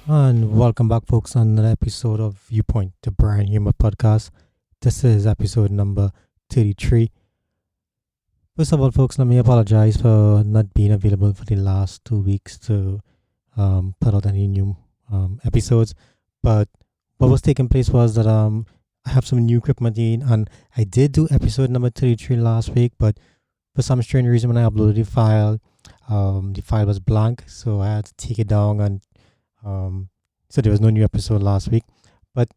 And welcome back, folks, on another episode of Viewpoint, the Brian Humor podcast. This is episode number 33. First of all, folks, let me apologize for not being available for the last 2 weeks to put out any new episodes. But what was taking place was that I have some new equipment in, and I did do episode number 33 last week, but for some strange reason, when I uploaded the file was blank, so I had to take it down and so there was no new episode last week, but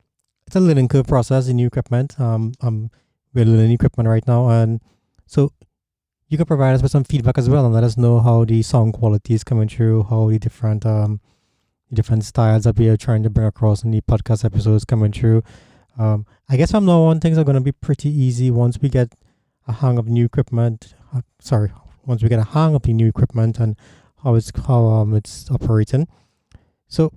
it's a learning curve process in new equipment. We're learning equipment right now, and so you can provide us with some feedback as well, and let us know how the sound quality is coming through, how the different styles that we are trying to bring across in the podcast episodes coming through. I guess from now on, things are going to be pretty easy once we get a hang of new equipment. Once we get a hang of the new equipment and how it's operating. So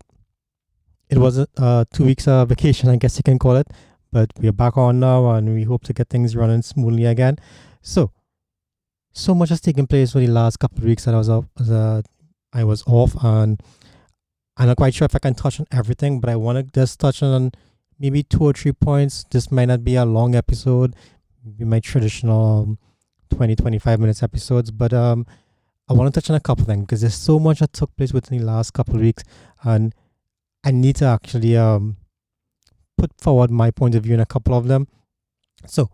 it was a 2 weeks vacation, I guess you can call it, but we are back on now, and we hope to get things running smoothly again. So much has taken place for the last couple of weeks that I was off, and I'm not quite sure if I can touch on everything, but I want to just touch on maybe 2 or 3 points. This might not be a long episode, maybe my traditional 20-25 minutes episodes, but I want to touch on a couple of things because there's so much that took place within the last couple of weeks, and I need to actually put forward my point of view in a couple of them. So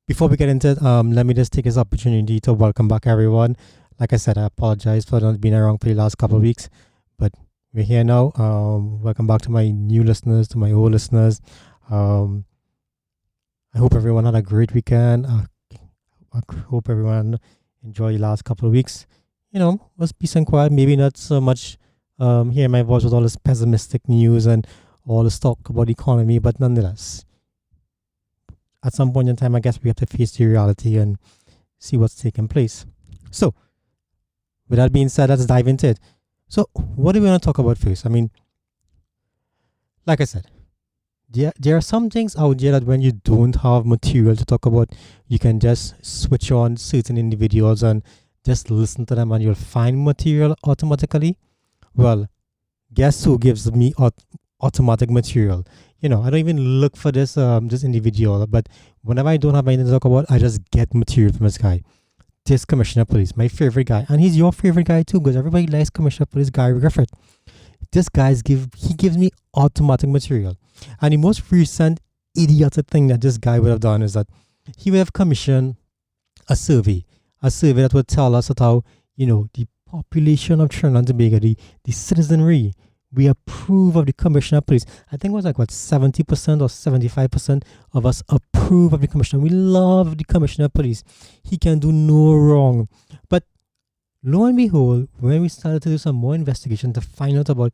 before we get into it, let me just take this opportunity to welcome back everyone. Like I said, I apologize for not being around for the last couple of weeks, but we're here now. Welcome back to my new listeners, to my old listeners. I hope everyone had a great weekend. I hope everyone enjoyed the last couple of weeks. Was peace and quiet. Maybe not so much hearing my voice with all this pessimistic news and all this talk about the economy, but nonetheless, at some point in time, I guess we have to face the reality and see what's taking place. So, with that being said, let's dive into it. So, what do we want to talk about first? I mean, like I said, there are some things out there that when you don't have material to talk about, you can just switch on certain individuals and just listen to them, and you'll find material automatically. Well, guess who gives me automatic material? I don't even look for this individual, but whenever I don't have anything to talk about, I just get material from this guy. This Commissioner of Police, my favorite guy, and he's your favorite guy too, because everybody likes Commissioner of Police Guy Griffith. This he gives me automatic material. And the most recent idiotic thing that this guy would have done is that he would have commissioned a survey that would tell us that how, the population of Trinidad and Tobago, the citizenry, we approve of the Commissioner of Police. I think it was 70% or 75% of us approve of the Commissioner. We love the Commissioner of Police. He can do no wrong. But lo and behold, when we started to do some more investigation to find out about,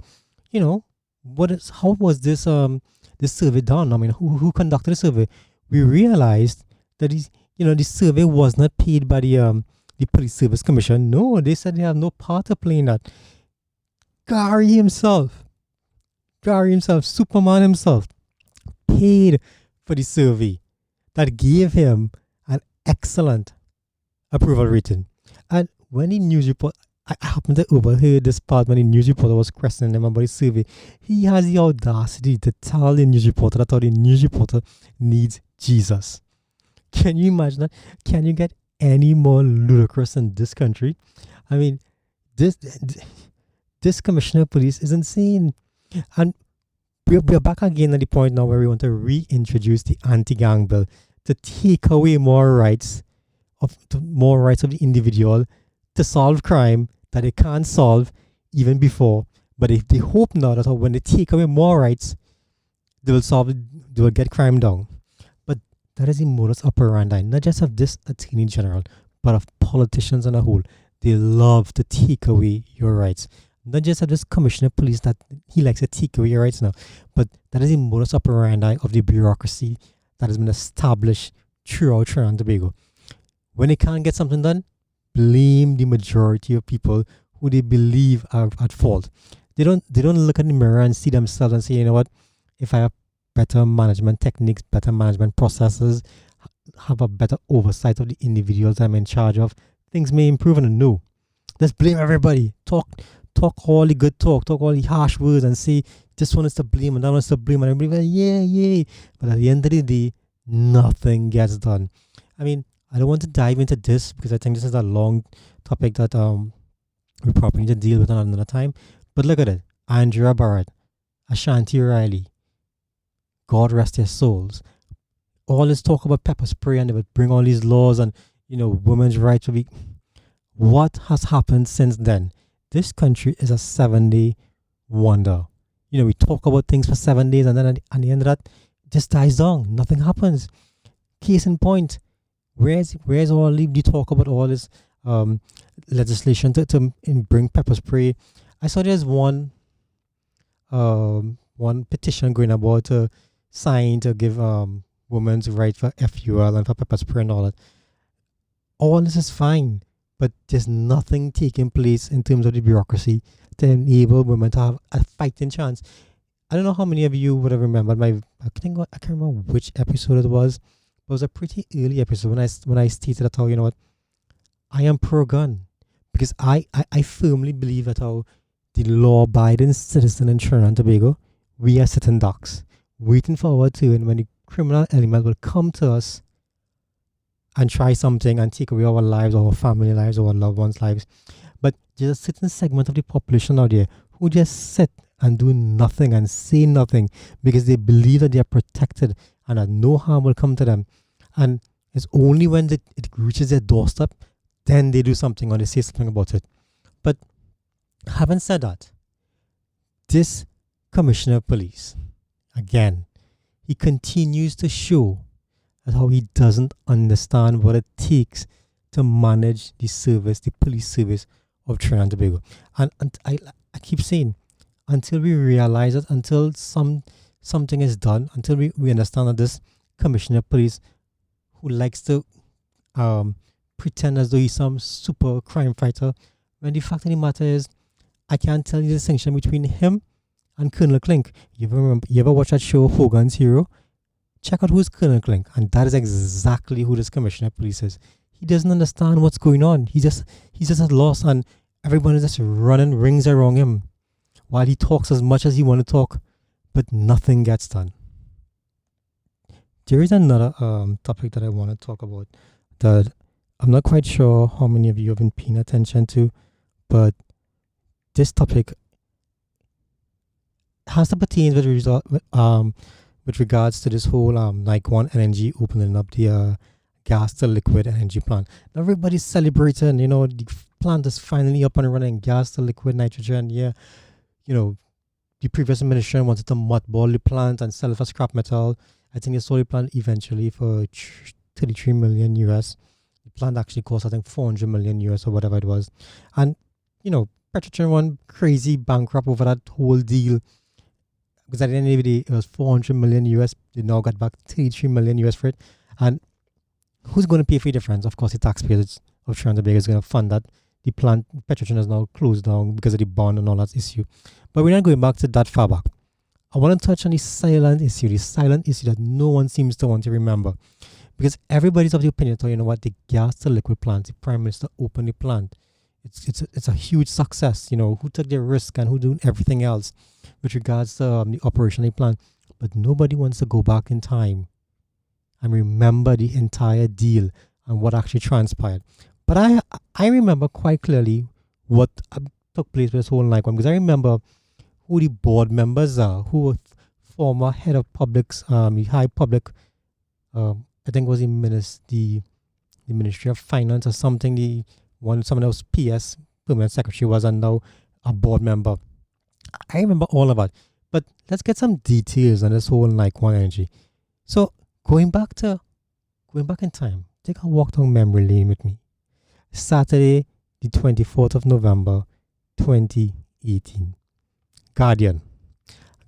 how was this survey done? I mean, who conducted the survey? We realized that the survey was not paid by the Police Service Commission. No, they said they have no part to play in that. Gary himself, Superman himself, paid for the survey that gave him an excellent approval rating. And when the news report, I happened to overheard this part when the news reporter was questioning him about the survey. He has the audacity to tell the news reporter that the news reporter needs Jesus. Can you imagine that? Can you get any more ludicrous in this country? I mean, this Commissioner of Police is insane. And we're back again at the point now where we want to reintroduce the anti-gang bill to take away more rights of the individual to solve crime that they can't solve even before. But if they hope now that when they take away more rights, they will get crime down. But that is the modus operandi, not just of this Attorney General, but of politicians on a whole. They love to take away your rights. Not just of this Commissioner of Police that he likes to take away your rights now, but that is the modus operandi of the bureaucracy that has been established throughout Trinidad and Tobago. When they can't get something done, blame the majority of people who they believe are at fault. They don't look in the mirror and see themselves and say, you know what, if I have better management techniques, better management processes, have a better oversight of the individuals I'm in charge of, things may improve. And no, let's blame everybody. Talk talk all the good talk all the harsh words and say this one is to blame and that one is to blame and everybody like, yeah. But at the end of the day, nothing gets done. I mean, I don't want to dive into this because I think this is a long topic that we probably need to deal with another time. But look at it. Andrea Barrett, Ashanti Riley, God rest their souls. All this talk about pepper spray and they would bring all these laws and, women's rights will be. What has happened since then? This country is a 7-day wonder. We talk about things for 7 days and then at the end of that, it just dies down. Nothing happens. Case in point, where's all the talk about all this legislation to bring pepper spray? I saw there's one petition going about to sign to give women's right for FUL and for pepper spray and all that. All this is fine, but there's nothing taking place in terms of the bureaucracy to enable women to have a fighting chance. I don't know how many of you would have remembered I can't remember which episode it was. It was a pretty early episode when I stated that how, I am pro-gun because I firmly believe that how the law-abiding citizen in Trinidad and Tobago, we are sitting ducks, waiting for our turn when the criminal element will come to us and try something and take away our lives, our family lives, our loved ones' lives. But there's a certain segment of the population out there who just sit and do nothing and say nothing because they believe that they are protected and that no harm will come to them. And it's only when it reaches their doorstep, then they do something or they say something about it. But having said that, this commissioner of police, again, he continues to show that how he doesn't understand what it takes to manage the police service of Trinidad and Tobago. And I keep saying, until we realize it, until something is done, until we understand that this commissioner of police who likes to pretend as though he's some super crime fighter, when the fact of the matter is, I can't tell you the distinction between him and Colonel Clink. You ever watch that show Hogan's Hero? Check out who's Colonel Clink, and that is exactly who this commissioner of police is. He doesn't understand what's going on. He's just at loss, and everyone is just running rings around him while he talks as much as he want to talk, but nothing gets done. There is another topic that I want to talk about that I'm not quite sure how many of you have been paying attention to, but this topic has to pertain with regards to this whole Niquan Energy opening up the gas to liquid energy plant. Now everybody's celebrating, the plant is finally up and running, gas to liquid nitrogen. Yeah, the previous administration wanted to mothball the plant and sell it for scrap metal. I think they sold the plant eventually for $33 million US. The plant actually cost, I think, $400 million US or whatever it was. And, Petrotrin went crazy bankrupt over that whole deal. Because at the end of the day, it was $400 million US. They now got back $33 million US for it. And who's going to pay for the difference? Of course, the taxpayers of Trinidad and Tobago is going to fund that. The plant, Petrotrin, is now closed down because of the bond and all that issue. But we're not going back to that far back. I want to touch on the silent issue that no one seems to want to remember. Because everybody's of the opinion that, the gas to liquid plant, the Prime Minister opened the plant. It's a huge success, who took the risk and who doing everything else with regards to the operational plant. But nobody wants to go back in time and remember the entire deal and what actually transpired. But I remember quite clearly what took place with this whole Niquan, because I remember who the board members are, who were former head of publics, the high public, I think it was the Ministry of Finance or something, someone else PS, permanent secretary was, and now a board member. I remember all of that. But let's get some details on this whole Niquan Energy. So going back in time, take a walk down memory lane with me. Saturday, the 24th of November, 2018. Guardian.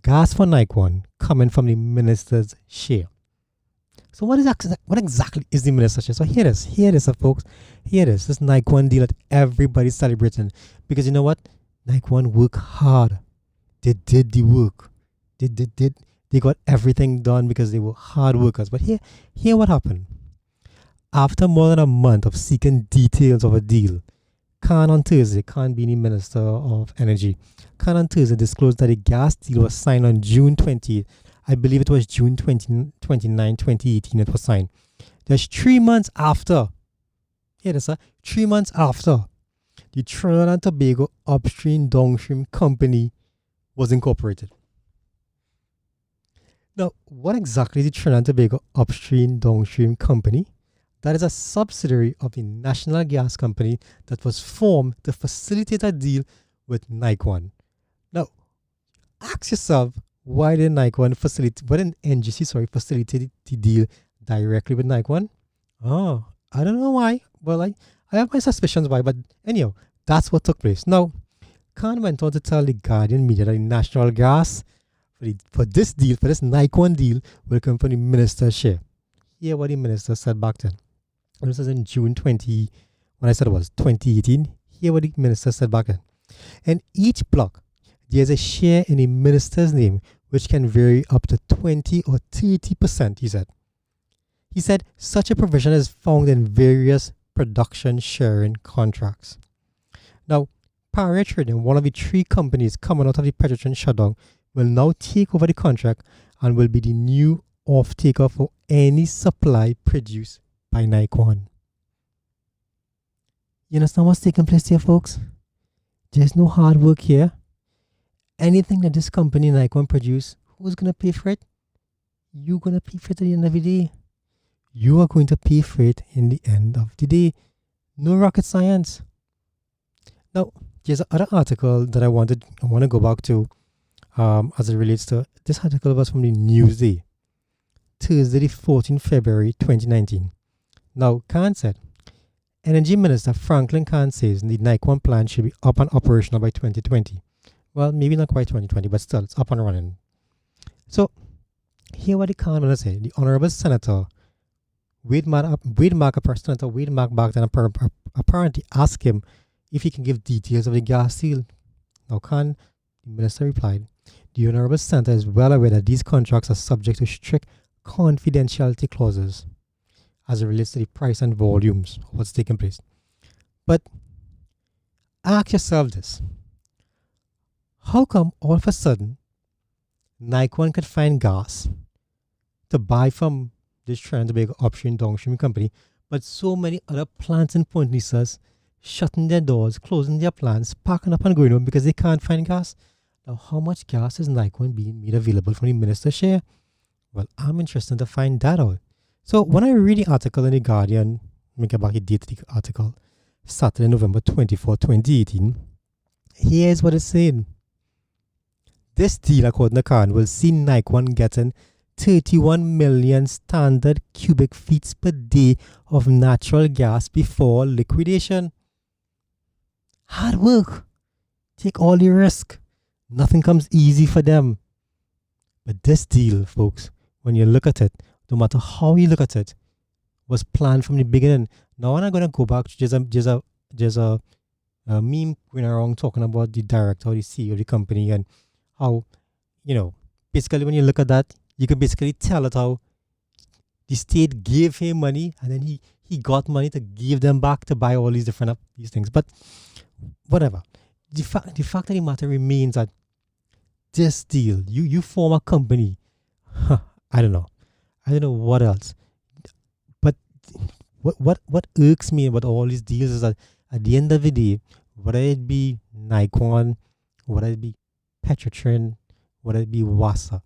Gas for Niquan coming from the minister's share. So what exactly is the minister's share? So here it is, folks. Here it is. This Niquan deal that everybody's celebrating. Because you know what? Niquan work hard. They did the work. They got everything done because they were hard workers. But here what happened. After more than a month of seeking details of a deal, Khan on Thursday, Khan being the Minister of Energy, Khan on Thursday disclosed that a gas deal was signed on June 20th. I believe it was June 29, 2018 it was signed. That's 3 months after. Yeah, that's 3 months after the Trinidad and Tobago Upstream Downstream Company was incorporated. Now, what exactly is the Trinidad and Tobago Upstream Downstream Company? That is a subsidiary of the National Gas Company that was formed to facilitate a deal with Niquan. Now, ask yourself, why did NGC facilitate the deal directly with Niquan? Oh, I don't know why. Well, I have my suspicions why, but anyhow, that's what took place. Now, Khan went on to tell the Guardian media that the National Gas for this Niquan deal, will come from the minister's share. Hear what the minister said back then. This was in June 20, when I said it was 2018. Hear what the minister said back then. And each block, there's a share in the minister's name, which can vary up to 20 or 30%, he said. He said such a provision is found in various production sharing contracts. Now, Power Trading, one of the 3 companies coming out of the Petrotrin shutdown, will now take over the contract and will be the new off-taker for any supply produced by Niquan. You understand what's taking place here, folks? There's no hard work here. Anything that this company Niquan produce, who's going to pay for it? You're going to pay for it at the end of the day. You are going to pay for it in the end of the day. No rocket science. Now, there's another article that I want to go back to as it relates to, this article was from the Newsday, Thursday, the 14th February 2019. Now, Khan said, Energy Minister Franklin Khan says the Niquan plant should be up and operational by 2020. Well, maybe not quite 2020, but still, it's up and running. So, here what the Khan will say. The Honorable Senator Wade Mack back then apparently asked him if he can give details of the gas deal. Now, Khan, the minister replied, the Honorable Senator is well aware that these contracts are subject to strict confidentiality clauses as it relates to the price and volumes of what's taking place. But ask yourself this. How come all of a sudden Niquan could find gas to buy from this Trinidad and Tobago upstream downstream company, but so many other plants in Point Lisas shutting their doors, closing their plants, packing up and going home because they can't find gas? Now, how much gas is Niquan being made available from the minister's share? Well, I'm interested to find that out. So when I read the article in The Guardian, let me get back the date of the article, Saturday, November 24, 2018, here's what it's saying. This deal, according to Khan, will see Niquan getting 31 million standard cubic feet per day of natural gas before liquidation. Hard work. Take all the risk. Nothing comes easy for them. But this deal, folks, when you look at it, no matter how you look at it, was planned from the beginning. Now, I'm not going to go back to there's a meme going around talking about the director or the CEO of the company and how, basically when you look at that, you can basically tell it how the state gave him money and then he got money to give them back to buy all these different these things. But whatever. The fact of the matter remains that this deal, you form a company. I don't know what else. But what irks me about all these deals is that at the end of the day, whether it be Niquan, whether it be Petrotrin, whether it be WASA,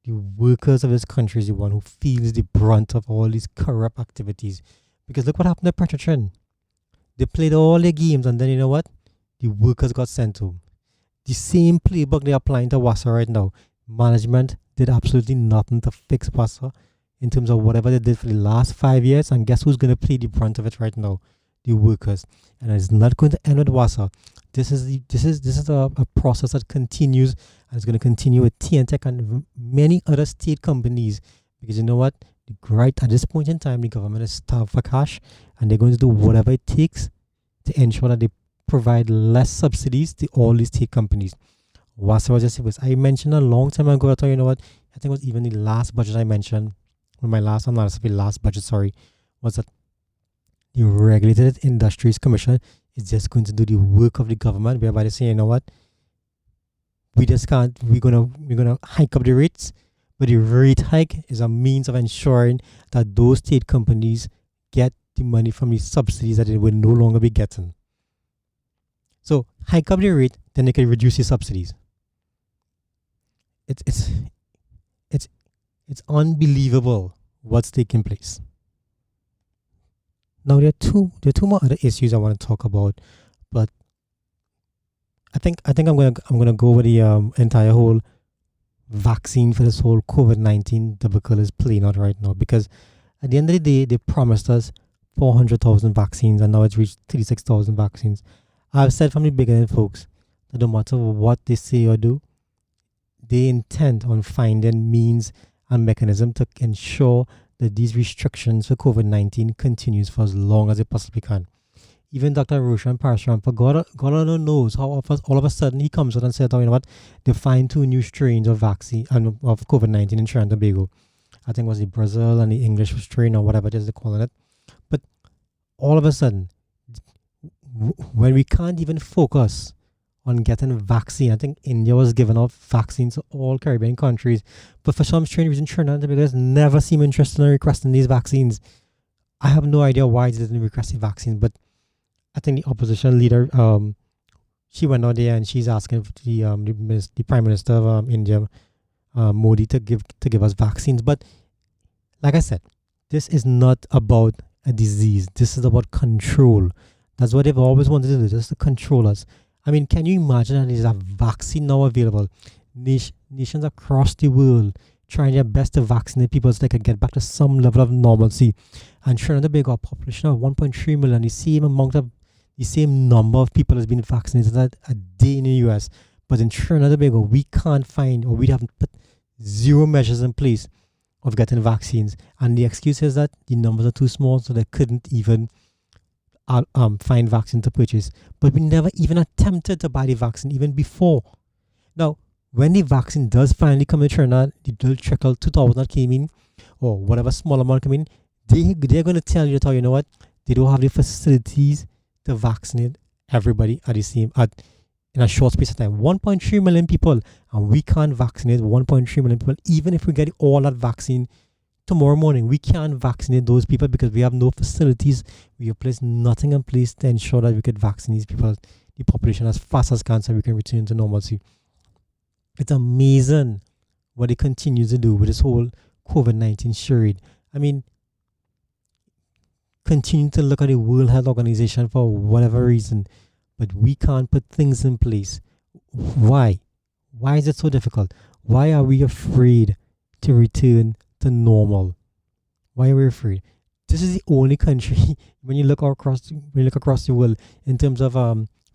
the workers of this country is the one who feels the brunt of all these corrupt activities. Because look what happened to Petrotrin. They played all their games and then you know what? The workers got sent home. The same playbook they're applying to WASA right now. Management did absolutely nothing to fix WASA in terms of whatever they did for the last 5 years. And guess who's going to play the brunt of it right now? The workers. And it's not going to end with WASA. This is a process that continues and it's going to continue with TNTech and many other state companies. Because you know what? Right at this point in time, the government is starved for cash and they're going to do whatever it takes to ensure that they provide less subsidies to all these state companies. WASA was just, I mentioned a long time ago, I thought, you know what? I think it was even the last budget I mentioned, my last analysis of the last budget, was that the Regulated Industries Commission is just going to do the work of the government, whereby they say, you know what, we just can't. We're gonna hike up the rates, but the rate hike is a means of ensuring that those state companies get the money from the subsidies that they will no longer be getting. So hike up the rate, then they can reduce the subsidies. It's it's it's it's unbelievable what's taking place. Now there are two more other issues I want to talk about, but I think I'm gonna go with the entire whole vaccine for this whole COVID-19 debacle is playing out right now, because at the end of the day they promised us 400,000 vaccines and now it's reached 36,000 vaccines. I've said from the beginning, folks, that no matter what they say or do, they intend on finding means and mechanism to ensure that these restrictions for COVID-19 continues for as long as it possibly can. Even Dr. Roshan Parasram, for God alone knows how all of a sudden he comes out and said, oh, you know what, they find two new strains of vaccine and of COVID-19 in Trinidad and Tobago. I think it was the Brazil and the English strain or whatever it is they're calling it. But all of a sudden, when we can't even focus on getting vaccine, I think India was giving out vaccines to all Caribbean countries, but for some strange reason, Trinidad and Tobago has never seemed interested in requesting these vaccines. I have no idea why they didn't request the vaccine, but I think the opposition leader, she went out there and she's asking for the Prime Minister of India, Modi, to give us vaccines. But like I said, this is not about a disease. This is about control. That's what they've always wanted to do, just to control us. I mean, can you imagine that there's a vaccine now available? Nations across the world trying their best to vaccinate people so they can get back to some level of normalcy. And Trinidad and Tobago, a population of 1.3 million, the same number of people has been vaccinated a day in the US. But in Trinidad and Tobago, we can't find, or we have put zero measures in place of getting vaccines. And the excuse is that the numbers are too small, so they couldn't even find vaccine to purchase. But we never even attempted to buy the vaccine even before. Now, when the vaccine does finally come to Trinidad, the little trickle 2,000 that came in, or whatever small amount come in, they're going to tell you that, you know what, they don't have the facilities to vaccinate everybody in a short space of time. 1.3 million people, and we can't vaccinate 1.3 million people. Even if we get all that vaccine tomorrow morning, we can't vaccinate those people because we have no facilities. We have placed nothing in place to ensure that we could vaccinate these people, the population, as fast as can, so we can return to normalcy. It's amazing what they continue to do with this whole COVID-19 charade. I mean, continue to look at the World Health Organization for whatever reason, but we can't put things in place. Why? Why is it so difficult? Why are we afraid to return to normal? Why are we afraid? This is the only country when you look across the world in terms of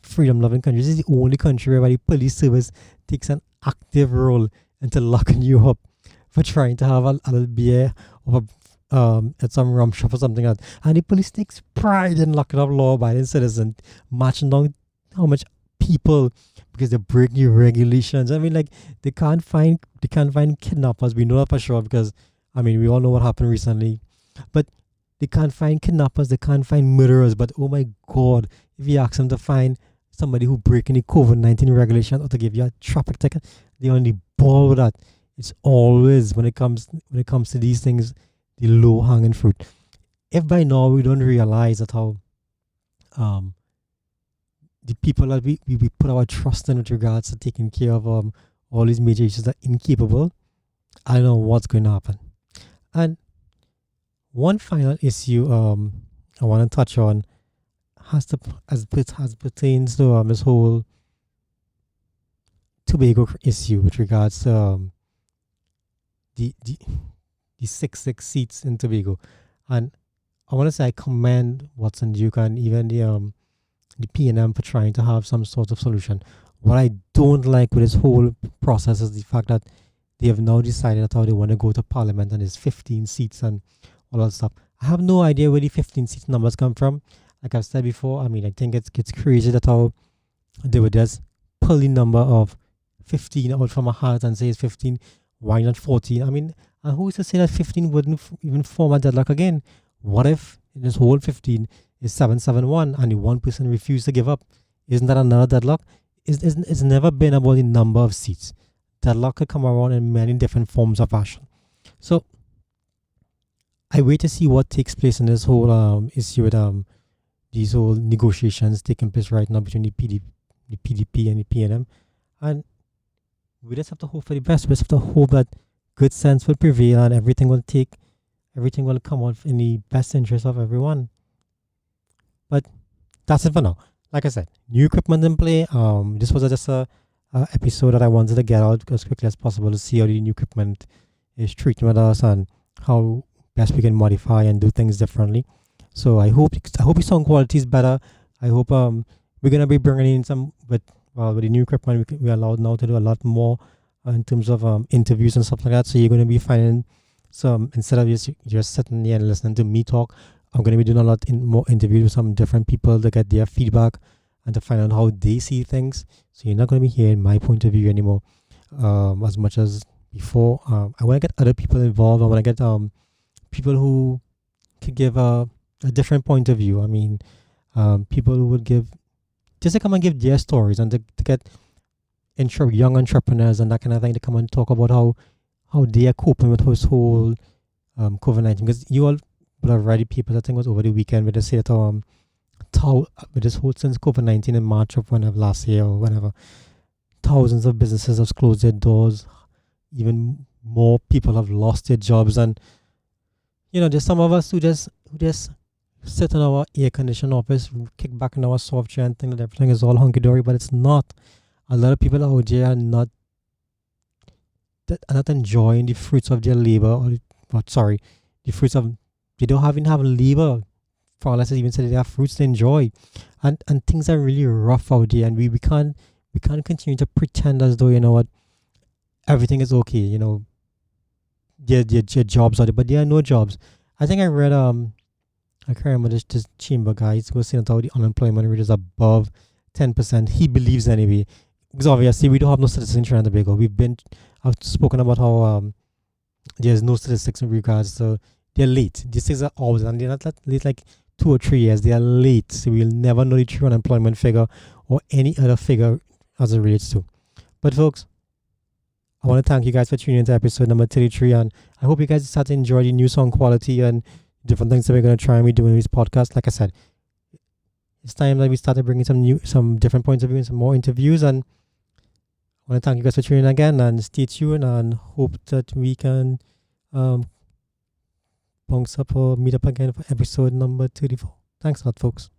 freedom-loving countries. This is the only country where the police service takes an active role into locking you up for trying to have a little beer or at some rum shop or something like that. And the police takes pride in locking up law-abiding citizens, marching down how much people because they break new regulations. I mean, like they can't find kidnappers. We know that for sure because I mean we all know what happened recently. But they can't find kidnappers, they can't find murderers. But oh my God, if you ask them to find somebody who breaking the COVID-19 regulation or to give you a traffic ticket, they only ball with that. It's always when it comes to these things, the low hanging fruit. If by now we don't realize that how the people that we put our trust in with regards to taking care of all these major issues are incapable, I don't know what's going to happen. And one final issue I want to touch on as pertains to this whole Tobago issue with regards to the 6 seats in Tobago. And I want to say I commend Watson Duke and even the PNM for trying to have some sort of solution. What I don't like with this whole process is the fact that they have now decided that how they want to go to Parliament and there's 15 seats and all that stuff. I have no idea where the 15 seat numbers come from. Like I've said before, I mean, I think it's crazy that how they would just pull the number of 15 out from a hat and say it's 15. Why not 14? I mean, and who's to say that 15 wouldn't even form a deadlock again? What if in this whole 15 is 771 and the one person refused to give up. Isn't that another deadlock? It's never been about the number of seats. Deadlock could come around in many different forms of fashion. So I wait to see what takes place in this whole issue with these whole negotiations taking place right now between the PDP and the PNM. And we just have to hope for the best. We just have to hope that good sense will prevail and everything will come out in the best interest of everyone. But that's it for now. Like I said, new equipment in play. This was just a episode that I wanted to get out as quickly as possible to see how the new equipment is treating with us and how best we can modify and do things differently. So I hope the sound quality is better. I hope we're gonna be bringing in some with the new equipment we're allowed now to do a lot more in terms of interviews and stuff like that. So you're gonna be finding some instead of just sitting there and listening to me talk. I'm gonna be doing a lot more interviews with some different people to get their feedback and to find out how they see things. So you're not gonna be hearing my point of view anymore as much as before. I want to get other people involved. I want to get people who could give a different point of view. I mean, people who would give just to come and give their stories and to get young entrepreneurs and that kind of thing to come and talk about how they are coping with this whole COVID-19. Because you all would have read the papers, I think it was over the weekend, where they say that with this whole since COVID-19 in March of whenever last year or whenever, thousands of businesses have closed their doors. Even more people have lost their jobs, and there's some of us who just sit in our air-conditioned office, kick back in our soft chair and think that everything is all hunky-dory, but it's not. A lot of people out there are not enjoying the fruits of their labor, the fruits of, they don't even have labor, for unless they even say they have fruits to enjoy. And things are really rough out there, and we can't continue to pretend as though, everything is okay, their jobs are there, but there are no jobs. I think I read I can't remember this chamber guy. He's going to say that the unemployment rate is above 10%. He believes anyway. Because obviously we don't have no statistics in Trinidad and Tobago. I've spoken about how there's no statistics in regards to they're late. These things are always, and they're not late like 2 or 3 years. They are late. So we'll never know the true unemployment figure or any other figure as it relates to. But folks, I want to thank you guys for tuning into episode number 33, and I hope you guys start to enjoy the new sound quality and different things that we're going to try and be doing in this podcast. Like I said, it's time that we started bringing some different points of view and some more interviews, and I want to thank you guys for tuning in again, and stay tuned, and hope that we can bounce up or meet up again for episode number 34. Thanks a lot, folks.